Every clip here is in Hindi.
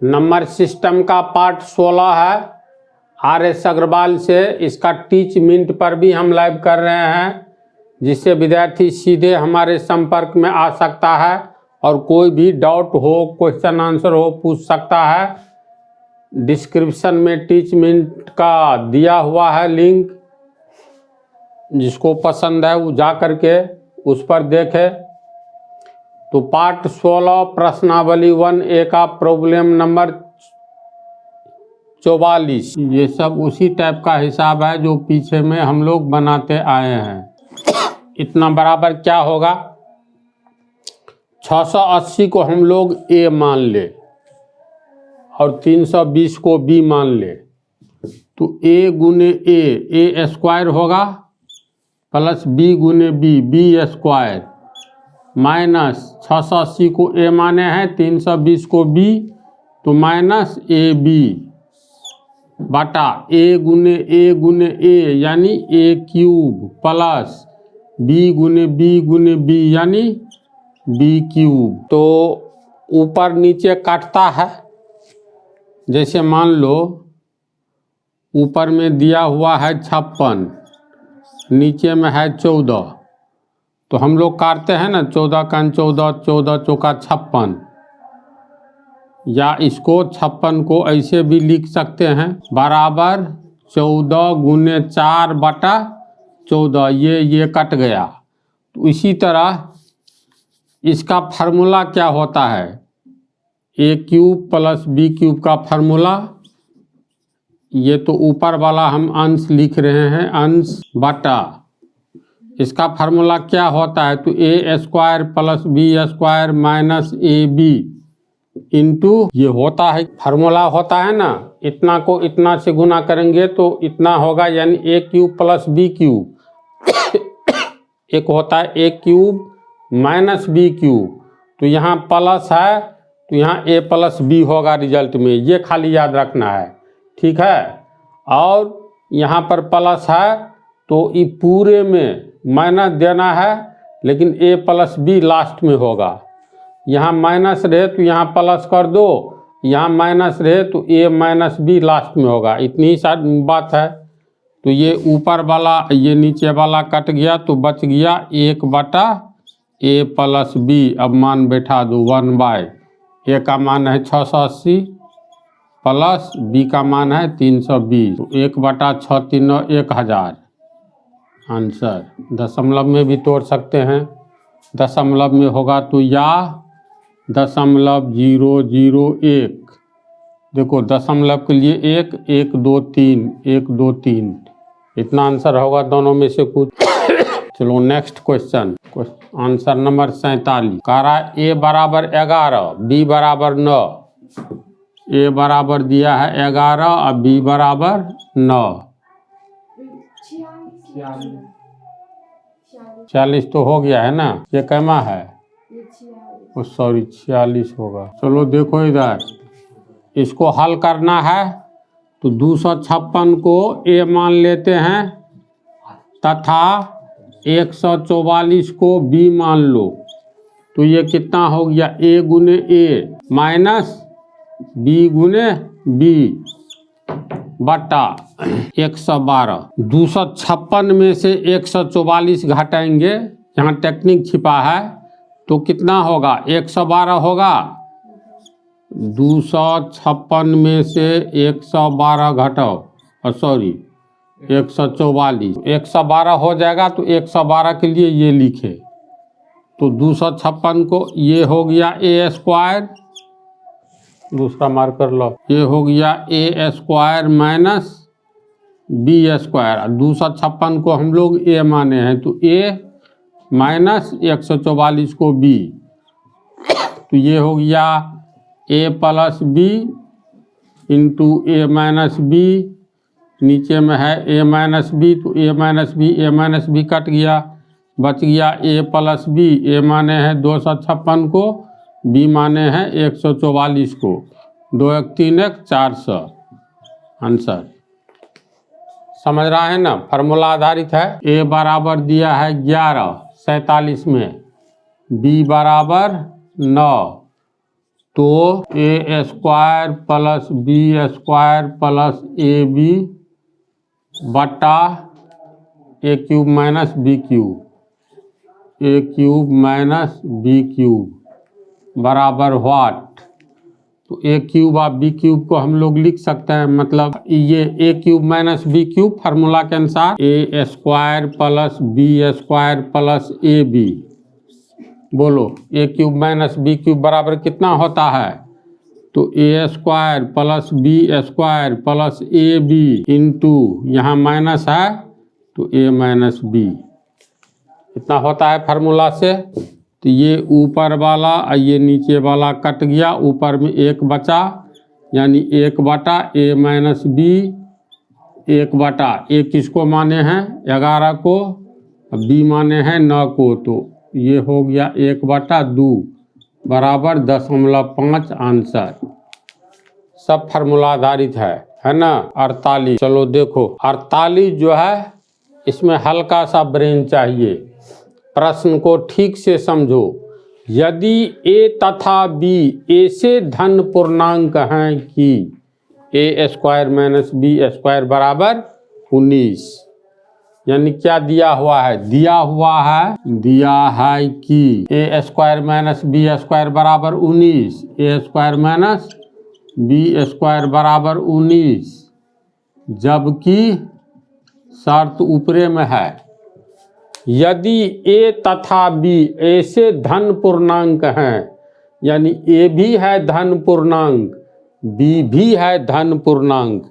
नंबर सिस्टम का पार्ट 16 है RS अग्रवाल से। इसका टीच मिनट पर भी हम लाइव कर रहे हैं, जिससे विद्यार्थी सीधे हमारे संपर्क में आ सकता है और कोई भी डाउट हो, क्वेश्चन आंसर हो, पूछ सकता है। डिस्क्रिप्शन में टीच मिनट का दिया हुआ है लिंक, जिसको पसंद है वो जा करके उस पर देखे। तो पार्ट 16 प्रश्नावली 1A का प्रॉब्लम नंबर 44, ये सब उसी टाइप का हिसाब है जो पीछे में हम लोग बनाते आए हैं। इतना बराबर क्या होगा, 680 को हम लोग A मान ले और 320 को B मान ले, तो A गुने A स्क्वायर होगा प्लस B गुने B स्क्वायर माइनस 680 को A माने हैं, 320 को B, तो माइनस AB बटा A गुने A यानी A क्यूब प्लस B गुने B यानी B क्यूब। तो ऊपर नीचे काटता है। जैसे मान लो ऊपर में दिया हुआ है 56, नीचे में है 14, तो हम लोग काटते हैं ना 14 का 14, 14 चौका 56, या इसको 56 को ऐसे भी लिख सकते हैं बराबर 14 गुने 4 बटा 14, ये कट गया। तो इसी तरह इसका फार्मूला क्या होता है, A cube plus B cube का फार्मूला, ये तो ऊपर वाला हम अंश लिख रहे हैं, अंश बटा इसका फार्मूला क्या होता है, तो A square plus B square minus AB into ये होता है फार्मूला होता है ना, इतना को इतना से गुना करेंगे तो इतना होगा, यानी A cube plus B cube. एक होता है A cube minus B cube, तो यहाँ प्लस है तो यहाँ A प्लस B होगा रिजल्ट में, ये खाली याद रखना है, ठीक है। और यहाँ पर प्लस है तो ये पूरे में माइनस देना है, लेकिन A प्लस B लास्ट में होगा। यहाँ माइनस रहे तो यहाँ प्लस कर दो, यहाँ माइनस रहे तो A माइनस B लास्ट में होगा, इतनी ही सारी बात है। तो ये ऊपर वाला ये नीचे वाला कट गया तो बच गया 1 बटा A प्लस B। अब मान बैठा दो 1/, A का मान है 680 प्लस B का मान है 320, तो 1 बटा 6 3 1000 आंसर। दशमलव में भी तोड़ सकते हैं, दशमलव में होगा तो या 0.001, देखो दशमलव के लिए 1 1 2 3 1 2 3, इतना आंसर होगा दोनों में से कुछ। चलो नेक्स्ट क्वेश्चन, आंसर नंबर 47 कह रहा है A बराबर 11 B बराबर 9। A बराबर दिया है 11 और B बराबर 9। 46 तो हो गया है ना, ये कैमा है, सॉरी 46 होगा। चलो देखो इधर, इसको हल करना है तो 256 को A मान लेते हैं तथा 144 को B मान लो, तो ये कितना हो गया, A गुने A माइनस B गुने B बटा 112। 256 में से 144 घटाएंगे, यहाँ टेक्निक छिपा है, तो कितना होगा 112 होगा। 256 में से 112 घटाओ, सॉरी 144, 112 हो जाएगा, तो 112 के लिए ये लिखे, तो 256 को ये हो गया A स्क्वायर, दूसरा मार्कर लो, ये हो गया A square minus B square. 256 को हम लोग A माने हैं, तो A माइनस 144 को B, तो ये हो गया A plus B into A minus B, नीचे में है A माइनस B, तो A माइनस B कट गया, बच गया A प्लस B। A माने हैं 256 को, B माने हैं 144 को, 2 1 3 1 400 आंसर। समझ रहा है ना, फार्मूला आधारित है। A बराबर दिया है 11 47 में, B बराबर 9, तो A square plus B square plus A B बटा A cube minus B cube, A cube minus B cube बराबर व्हाट। तो ए क्यूब और बी क्यूब को हम लोग लिख सकते हैं, मतलब ये A cube minus B cube formula के अनुसार A square plus B square plus A B. बोलो A cube minus B cube बराबर कितना होता है? तो A square plus B square plus A B into यहाँ माइनस है तो ए माइनस बी, इतना होता है फार्मूला से। तो ये ऊपर वाला और ये नीचे वाला कट गया, ऊपर में एक बचा, यानी एक बटा ए माइनस बी, एक बटा ए किसको माने हैं 11 को, बी माने हैं 9 को, तो ये हो गया 1/2 बराबर 0.5 आंसर। सब फार्मूला आधारित है ना। 48, चलो देखो 48 जो है इसमें हल्का सा ब्रेन चाहिए, प्रश्न को ठीक से समझो। यदि ए तथा बी ऐसे धन पूर्णांक हैं कि ए स्क्वायर माइनस बी स्क्वायर बराबर 19, यानी क्या दिया हुआ है? दिया है कि ए स्क्वायर माइनस बी स्क्वायर बराबर 19, ए स्क्वायर माइनस बी स्क्वायर बराबर 19, जबकि शर्त ऊपरे में है यदि ए तथा बी ऐसे धन पूर्णांक हैं, यानी ए भी है धन पूर्णांक, बी भी है धन पूर्णांक।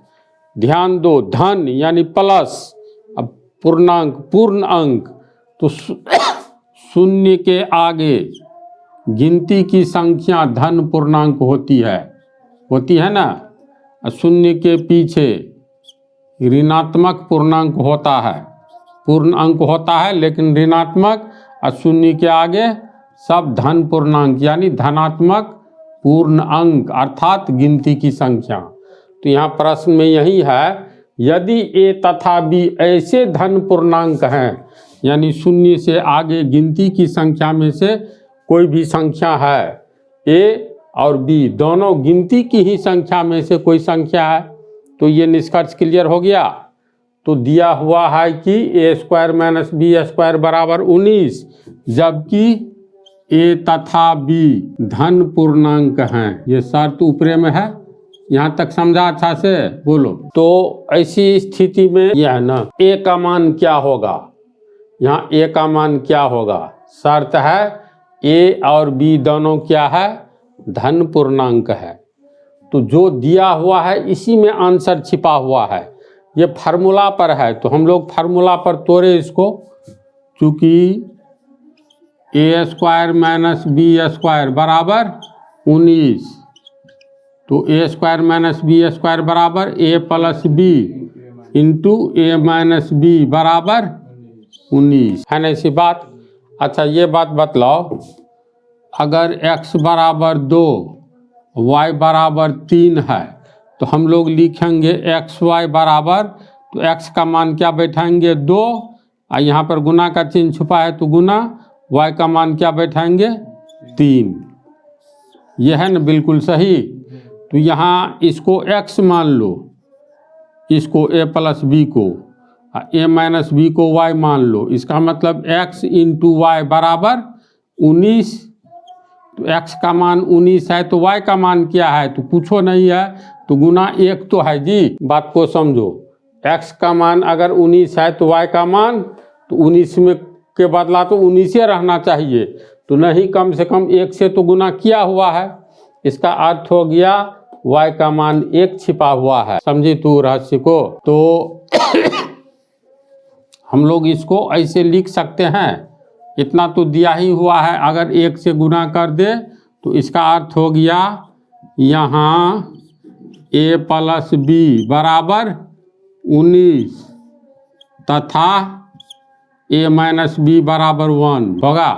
ध्यान दो, धन यानी प्लस, अब पूर्णांक पूर्ण अंक, तो शून्य के आगे गिनती की संख्या धन पूर्णांक होती है ना। शून्य के पीछे ऋणात्मक पूर्णांक होता है, पूर्ण अंक होता है लेकिन ऋणात्मक, और शून्य के आगे सब धन पूर्णांक यानी धनात्मक पूर्ण अंक अर्थात गिनती की संख्या। तो यहाँ प्रश्न में यही है, यदि ए तथा बी ऐसे धन पूर्णांक हैं, यानी शून्य से आगे गिनती की संख्या में से कोई भी संख्या है, ए और बी दोनों गिनती की ही संख्या में से कोई संख्या है, तो ये निष्कर्ष क्लियर हो गया। तो दिया हुआ है कि ए स्क्वायर माइनस बी स्क्वायर बराबर 19, जबकि ए तथा बी धन पूर्णांक हैं, ये शर्त ऊपरे में है। यहाँ तक समझा अच्छा से? बोलो। तो ऐसी स्थिति में यह है ना, ए का मान क्या होगा? यहाँ ए का मान क्या होगा? शर्त है ए और बी दोनों क्या है? धन पूर्णांक है। तो जो दिया हुआ है इसी में आंसर छिपा हुआ है। ये फार्मूला पर है तो हम लोग फार्मूला पर तोड़े इसको, चूँकि ए स्क्वायर माइनस बी स्क्वायर बराबर 19, तो A square minus B square बराबर ए प्लस बी इंटू ए माइनस बी बराबर 19, है ना ऐसी बात। अच्छा ये बात बतलाओ, अगर x बराबर 2 y बराबर 3 है तो हम लोग लिखेंगे एक्स वाई बराबर, तो x का मान क्या बैठाएंगे 2, और यहाँ पर गुना का चिन्ह छुपा है तो गुना, y का मान क्या बैठाएंगे 3। यह है ना बिल्कुल सही। तो यहाँ इसको x मान लो, इसको a प्लस बी को, a माइनस बी को y मान लो। इसका मतलब x इंटू वाई बराबर 19। तो x का मान 19 है तो y का मान क्या है? तो पूछो नहीं है तो गुना 1 तो है जी। बात को समझो, x का मान अगर 19 है तो y का मान तो 19 में के बदला तो 19 रहना चाहिए, तो नहीं कम से कम 1 से तो गुना किया हुआ है। इसका अर्थ हो गया y का मान 1 छिपा हुआ है। समझी तू रहस्य को? तो हम लोग इसको ऐसे लिख सकते हैं, इतना तो दिया ही हुआ है, अगर 1 से गुना कर दे तो इसका अर्थ हो गया यहाँ a प्लस बी बराबर 19 तथा a माइनस बी बराबर 1 होगा।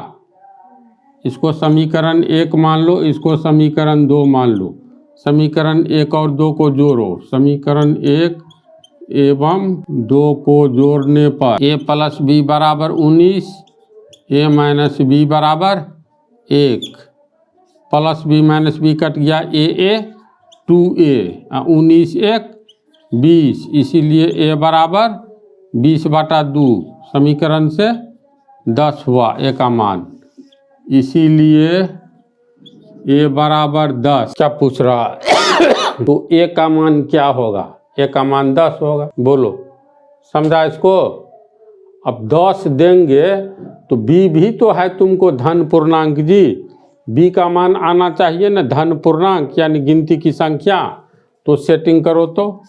इसको समीकरण 1 मान लो, इसको समीकरण 2 मान लो। समीकरण 1 और 2 को जोड़ो, समीकरण 1 एवं 2 को जोड़ने पर a प्लस बी बराबर 19, ए माइनस बी बराबर 1, plus B minus B cut गया, ए 2a, 19 एक 20, इसीलिए a बराबर 20/2, समीकरण से 10 हुआ a का मान, इसीलिए a बराबर 10। क्या पूछ रहा है? तो a का मान क्या होगा? a का मान 10 होगा। बोलो, समझा इसको? अब 10 देंगे तो b भी तो है तुमको धन पूर्णांक जी, b का मान आना चाहिए ना धन पूर्णांक, यानी गिनती की संख्या। तो सेटिंग करो, तो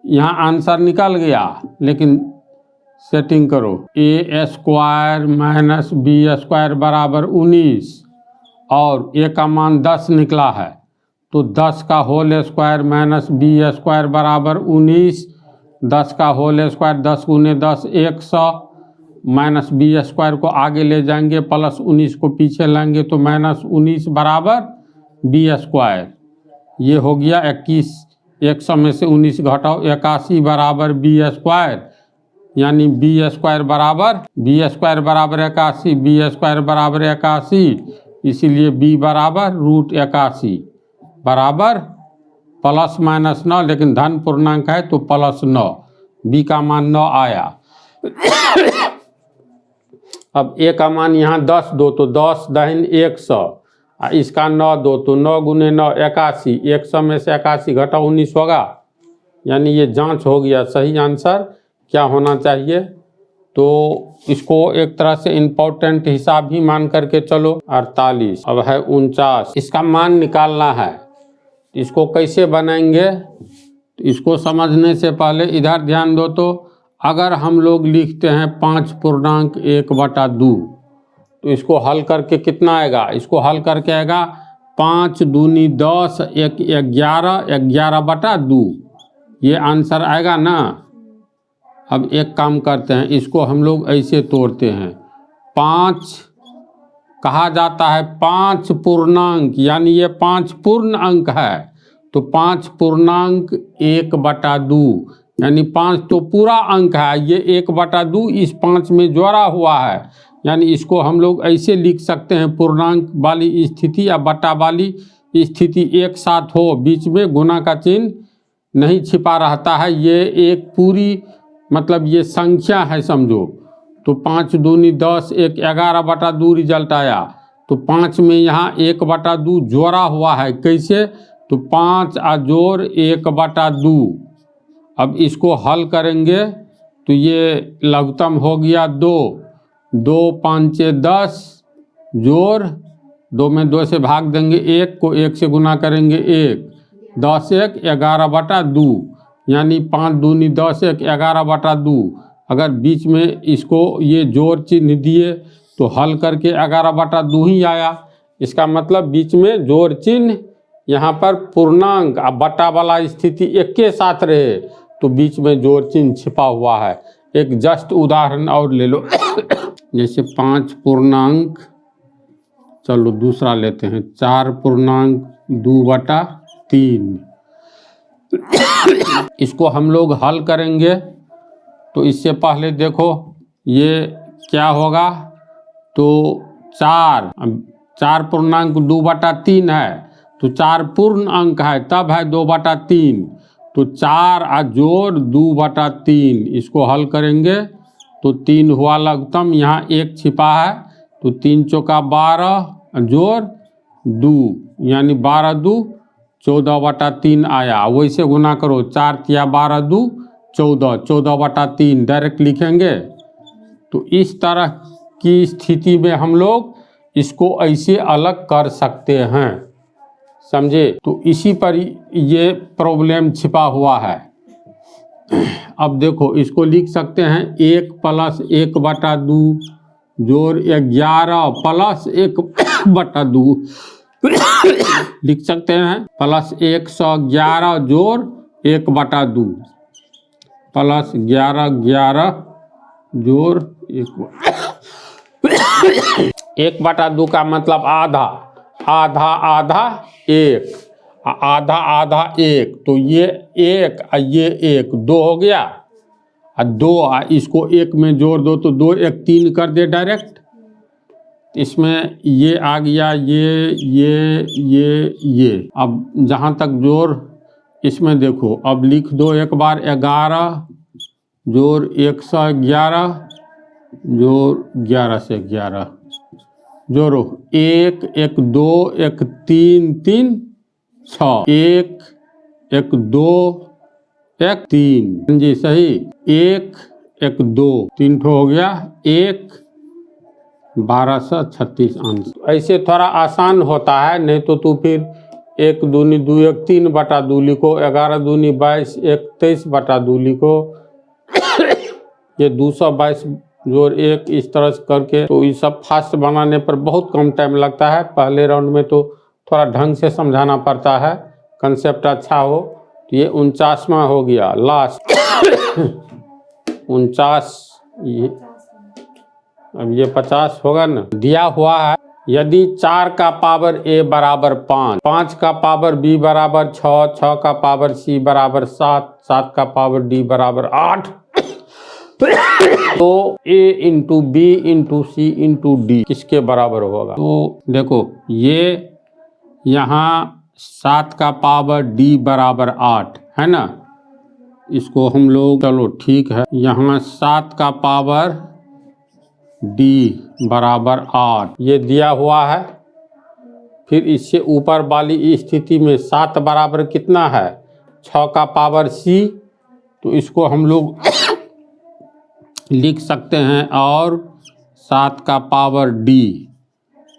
यहाँ आंसर निकल गया, लेकिन सेटिंग करो। a² माइनस b² बराबर 19 और a का मान 10 निकला है, तो 10 का होल स्क्वायर माइनस b² बराबर 19, 10 का होल स्क्वायर 10 गुने 10 100, माइनस b² को आगे ले जाएंगे, प्लस 19 को पीछे लाएंगे, तो माइनस 19 बराबर b²। ये हो गया 21, 100 में से 19 घटाओ 81 बराबर b², यानी b² बराबर 81, b² बराबर 81, इसीलिए b बराबर √81 बराबर प्लस माइनस 9, लेकिन धन पूर्णांक है तो प्लस 9, b का मान 9 आया। अब a का मान यहाँ 10 दो तो 10 दाहिन 100, इसका 9 दो तो 9 गुने 9 81, 100 में से 81 घटाओ 19 होगा, यानी ये जांच हो गया। सही आंसर क्या होना चाहिए? तो इसको एक तरह से इम्पोर्टेंट हिसाब ही मान करके चलो। 48, अब है 49, इसका मान निकालना है। इसको कैसे बनाएंगे? तो इसको समझने से पहले इधर ध्यान दो। तो अगर हम लोग लिखते हैं 5.1/2, तो इसको हल करके कितना आएगा? इसको हल करके आएगा 5 दूनी 10, 1 11, 11/2, ये आंसर आएगा ना। अब एक काम करते हैं, इसको हम लोग ऐसे तोड़ते हैं। 5 कहा जाता है 5 पूर्णांक, यानी ये 5 पूर्ण अंक है, तो 5 पूर्णांक 1/2, यानी 5 तो पूरा अंक है, ये 1/2 इस 5 में जोड़ा हुआ है, यानी इसको हम लोग ऐसे लिख सकते हैं, पूर्णांक वाली स्थिति या बटा वाली स्थिति एक साथ हो, बीच में गुना का चिन्ह नहीं छिपा रहता है, ये एक पूरी मतलब ये संख्या है समझो। तो 5 दूनी 10, 1 11/2 रिजल्ट आया, तो 5 में यहाँ 1/2 जोड़ा हुआ है। कैसे? तो 5 जोड़ 1/2। अब इसको हल करेंगे तो ये लघुत्तम हो गया 2, 2 5 10, जोड़ 2 में 2 से भाग देंगे, 1 को 1 से गुना करेंगे 1, 10 1 11/2, यानी 5 दूनी 10, 1 11/2। अगर बीच में इसको ये जोड़ चिन्ह दिए तो हल करके 11/2 ही आया। इसका मतलब बीच में जोड़ चिन्ह, यहाँ पर पूर्णांक और बटा वाला स्थिति एक के साथ रहे, तो बीच में जोड़ चिन्ह छिपा हुआ है। एक जस्ट उदाहरण और ले लो जैसे 5 पूर्णांक, चलो दूसरा लेते हैं, 4 पूर्णांक 2/3। इसको हम लोग हल करेंगे तो इससे पहले देखो ये क्या होगा। तो 4 पूर्णांक 2/3 है, तो 4 पूर्ण अंक है, तब है 2/3, तो 4 जोड़ 2/3, इसको हल करेंगे तो 3 हुआ लघुत्तम, यहाँ 1 छिपा है, तो 3 चौका 12 जोड़ 2, यानी 12 2 14/3 आया। वैसे गुना करो, 4 तिया 12 2 14, 14/3 डायरेक्ट लिखेंगे। तो इस तरह की स्थिति में हम लोग इसको ऐसे अलग कर सकते हैं, समझे? तो इसी पर ये प्रॉब्लम छिपा हुआ है। अब देखो इसको लिख सकते हैं 1 + 1/2 जोड़ 11 + 1/2 लिख सकते हैं, प्लस 111 जोड़ 1/2 प्लस 11 जोड़ 1/2 का मतलब आधा, आधा आधा 1, आधा आधा 1, तो ये 1 और ये 1 2 हो गया, और 2 इसको 1 में जोड़ दो तो 2 1 3 कर दे डायरेक्ट, इसमें ये आ गया, ये। अब जहाँ तक जोड़, इसमें देखो, अब लिख दो एक बार 11 जोड़ 111 जोड़ 11 से 11 जोड़ो 1 1 2 1 3 3 6 1 1 2 1 3 जी सही, 1 1 2 3 ठो हो गया, 1 1236 आंसर। ऐसे थोड़ा आसान होता है, नहीं तो तू फिर 1 दूनी 2 1 3 बटा 2 लिखो, 11 दूनी 22 1 23 बटा 2 लिखो, ये 222 जोड़ 1 इस तरह से करके। तो ये सब फास्ट बनाने पर बहुत कम टाइम लगता है। पहले राउंड में तो थोड़ा ढंग से समझाना पड़ता है, कंसेप्ट अच्छा हो। तो ये 49वां हो गया लास्ट 49, ये अब ये 50 होगा ना। दिया हुआ है यदि 4 का पावर a बराबर 5, 5 का पावर b बराबर 6, 6 का पावर c बराबर 7, 7 का पावर d बराबर 8 तो a into B into C into D किसके बराबर होगा? तो देखो ये यहाँ 7 का पावर d बराबर 8 है ना, इसको हम लोग, चलो ठीक है, यहाँ 7 का पावर d बराबर 8 ये दिया हुआ है। फिर इससे ऊपर वाली स्थिति में 7 बराबर कितना है? 6 का पावर c, तो इसको हम लोग लिख सकते हैं, और 7 का पावर d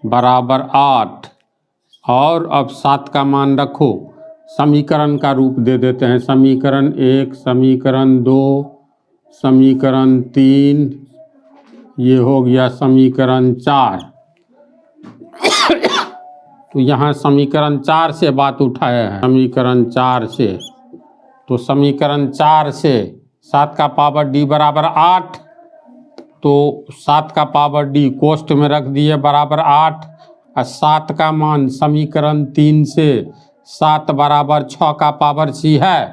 बराबर 8, और अब 7 का मान रखो, समीकरण का रूप दे देते हैं, समीकरण 1, समीकरण 2, समीकरण 3, ये हो गया समीकरण 4। तो यहाँ समीकरण 4 से बात उठाए हैं, समीकरण 4 से। तो समीकरण 4 से 7 का पावर d बराबर 8, तो 7 का पावर d कोष्ठ में रख दिए बराबर 8, और 7 का मान समीकरण 3 से 7 बराबर 6 का पावर c है,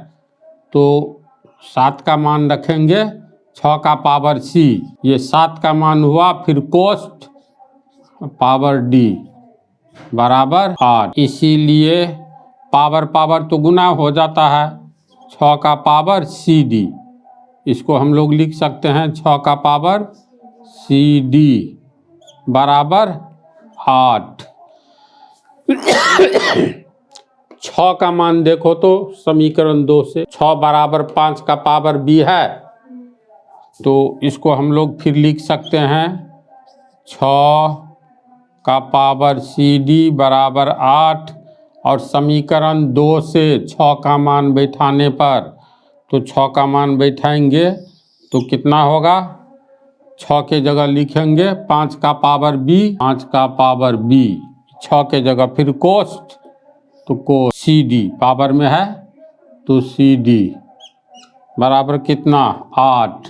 तो 7 का मान रखेंगे 6 का पावर c, ये 7 का मान हुआ, फिर कोष्ठ पावर d बराबर 8, इसीलिए पावर पावर तो गुना हो जाता है, 6 का पावर cd, इसको हम लोग लिख सकते हैं 6 का पावर cd बराबर 8। 6 का मान देखो तो समीकरण 2 से 6 बराबर 5 का पावर b है, तो इसको हम लोग फिर लिख सकते हैं 6 का पावर cd बराबर 8, और समीकरण 2 से 6 का मान बैठाने पर, तो 6 का मान बैठाएंगे तो कितना होगा? 6 के जगह लिखेंगे 5 का पावर b, 5 का पावर b 6 के जगह, फिर कोष्ठ, तो कोष्ठ cd पावर में है, तो cd बराबर कितना? 8।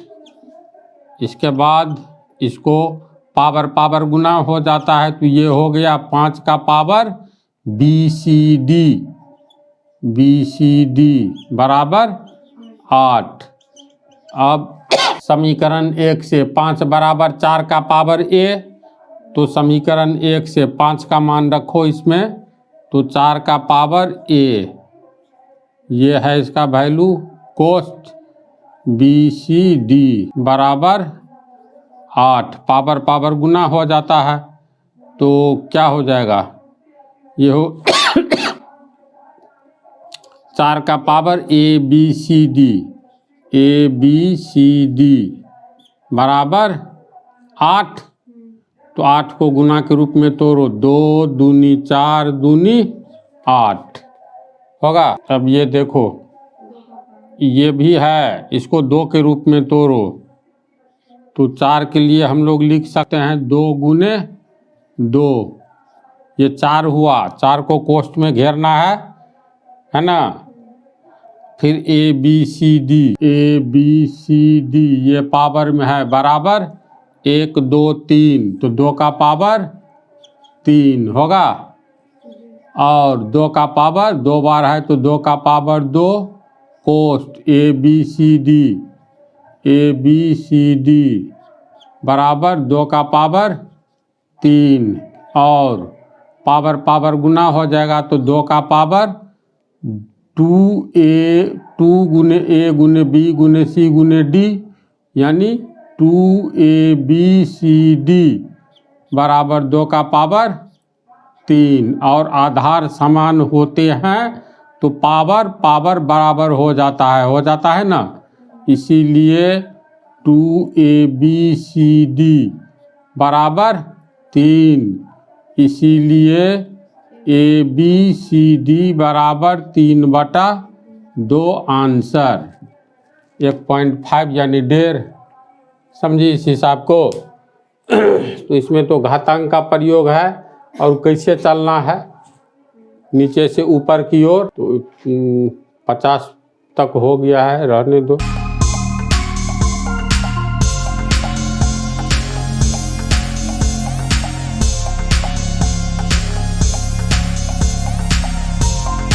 इसके बाद इसको पावर पावर गुना हो जाता है, तो ये हो गया 5 का पावर bcd, bcd बराबर 8। अब समीकरण 1 से 5 बराबर 4 का पावर a, तो समीकरण 1 से 5 का मान रखो इसमें, तो 4 का पावर a, ये है इसका वैल्यू, कोष्ठ bcd बराबर 8, पावर पावर गुना हो जाता है, तो क्या हो जाएगा? ये हो 4 का पावर abcd, abcd बराबर 8, तो 8 को गुना के रूप में तोड़ो, 2 दूनी 4 दूनी 8 होगा। अब ये देखो ये भी है, इसको 2 के रूप में तोड़ो, तो 4 के लिए हम लोग लिख सकते हैं 2 गुने 2, ये 4 हुआ, 4 को कोष्ठ में घेरना है ना। फिर abcd, abcd ये पावर में है बराबर 1 2 3, तो 2 का पावर 3 होगा, और 2 का पावर 2 बार है, तो 2 का पावर 2, कोष्ठ abcd, abcd बराबर 2 का पावर 3 और पावर पावर गुना हो जाएगा तो 2 का पावर 2 गुने A गुने B गुने C गुने D यानी 2ABCD बराबर 2 का पावर 3 और आधार समान होते हैं तो पावर पावर बराबर हो जाता है ना, इसीलिए 2ABCD बराबर 3, इसीलिए ABCD बराबर 3/2 आंसर 1.5 यानी 1.5। समझिए इस हिसाब को। तो इसमें तो घातांक का प्रयोग है और कैसे चलना है नीचे से ऊपर की ओर, तो 50 तक हो गया है, रहने दो।